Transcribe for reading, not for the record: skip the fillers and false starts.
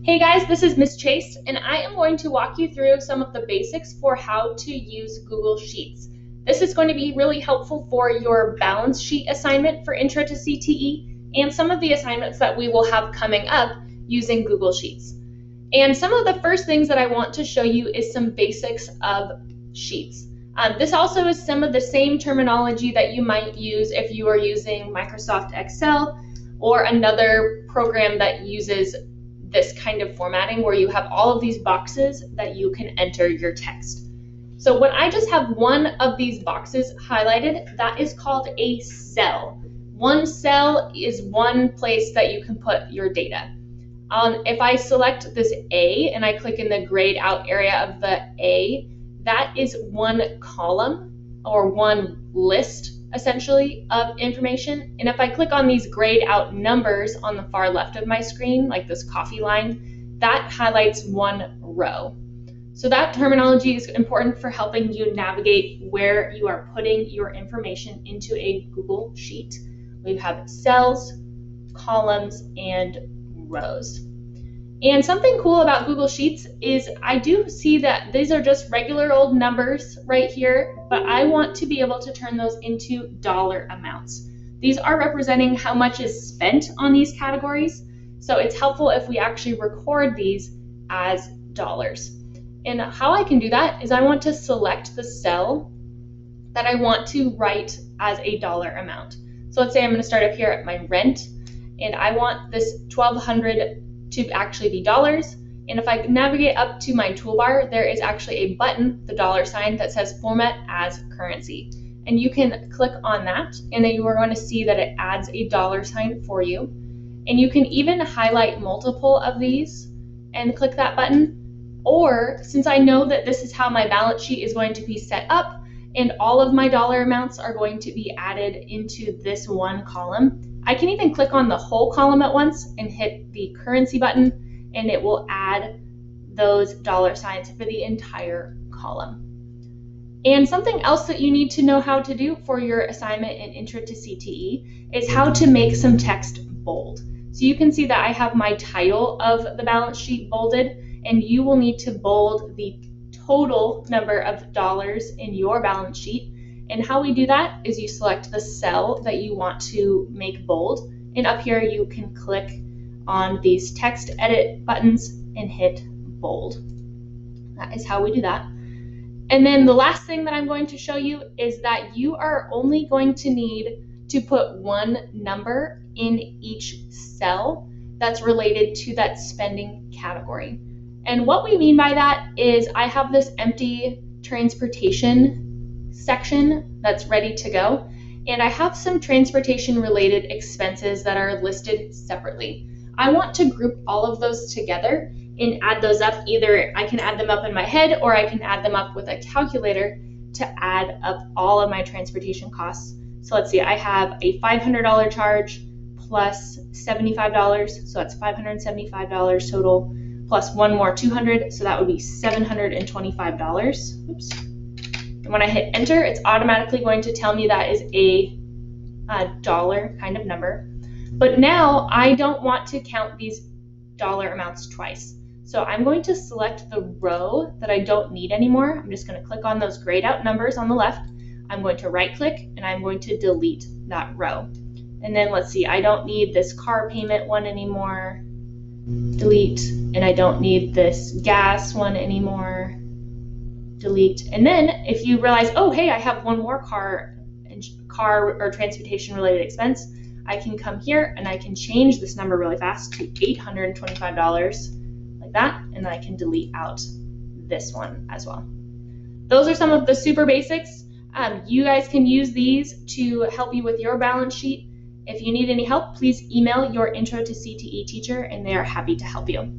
Hey guys, this is Miss Chase, and I am going to walk you through some of the basics for how to use Google Sheets. This is going to be really helpful for your balance sheet assignment for Intro to CTE and some of the assignments that we will have coming up using Google Sheets. And some of the first things that I want to show you is some basics of Sheets. This also is some of the same terminology that you might use if you are using Microsoft Excel or another program that uses this kind of formatting where you have all of these boxes that you can enter your text. So when I just have one of these boxes highlighted, that is called a cell. One cell is one place that you can put your data. If I select this A and I click in the grayed out area of the A, that is one column or one list essentially of information. And if I click on these grayed out numbers on the far left of my screen, like this coffee line, that highlights one row. So that terminology is important for helping you navigate where you are putting your information into a Google Sheet. We have cells, columns, and rows. And something cool about Google Sheets is I do see that these are just regular old numbers right here, but I want to be able to turn those into dollar amounts. These are representing how much is spent on these categories, so it's helpful if we actually record these as dollars. And how I can do that is I want to select the cell that I want to write as a dollar amount. So let's say I'm going to start up here at my rent, and I want this $1,200 to actually be dollars. And if I navigate up to my toolbar, there is actually a button, the dollar sign, that says format as currency. And you can click on that, and then you are going to see that it adds a dollar sign for you. And you can even highlight multiple of these and click that button. Or since I know that this is how my balance sheet is going to be set up, and all of my dollar amounts are going to be added into this one column, I can even click on the whole column at once and hit the currency button, and it will add those dollar signs for the entire column. And something else that you need to know how to do for your assignment in Intro to CTE is how to make some text bold. So you can see that I have my title of the balance sheet bolded, and you will need to bold the total number of dollars in your balance sheet. And how we do that is you select the cell that you want to make bold, and up here you can click on these text edit buttons and hit bold. That is how we do that. And then the last thing that I'm going to show you is that you are only going to need to put one number in each cell that's related to that spending category. And what we mean by that is I have this empty transportation section that's ready to go, and I have some transportation related expenses that are listed separately. I want to group all of those together and add those up. Either I can add them up in my head, or I can add them up with a calculator to add up all of my transportation costs. So let's see, I have a $500 charge plus $75, so that's $575 total, plus one more $200, so that would be $725. Oops. And when I hit enter, it's automatically going to tell me that is a dollar kind of number. But now I don't want to count these dollar amounts twice. So I'm going to select the row that I don't need anymore. I'm just going to click on those grayed out numbers on the left. I'm going to right click, and I'm going to delete that row. And then let's see, I don't need this car payment one anymore. Delete. And I don't need this gas one anymore. Delete. And then if you realize, oh hey, I have one more car or transportation related expense, I can come here and I can change this number really fast to $825 like that, and then I can delete out this one as well. Those are some of the super basics. You guys can use these to help you with your balance sheet. If you need any help, please email your Intro to CTE teacher, and they are happy to help you.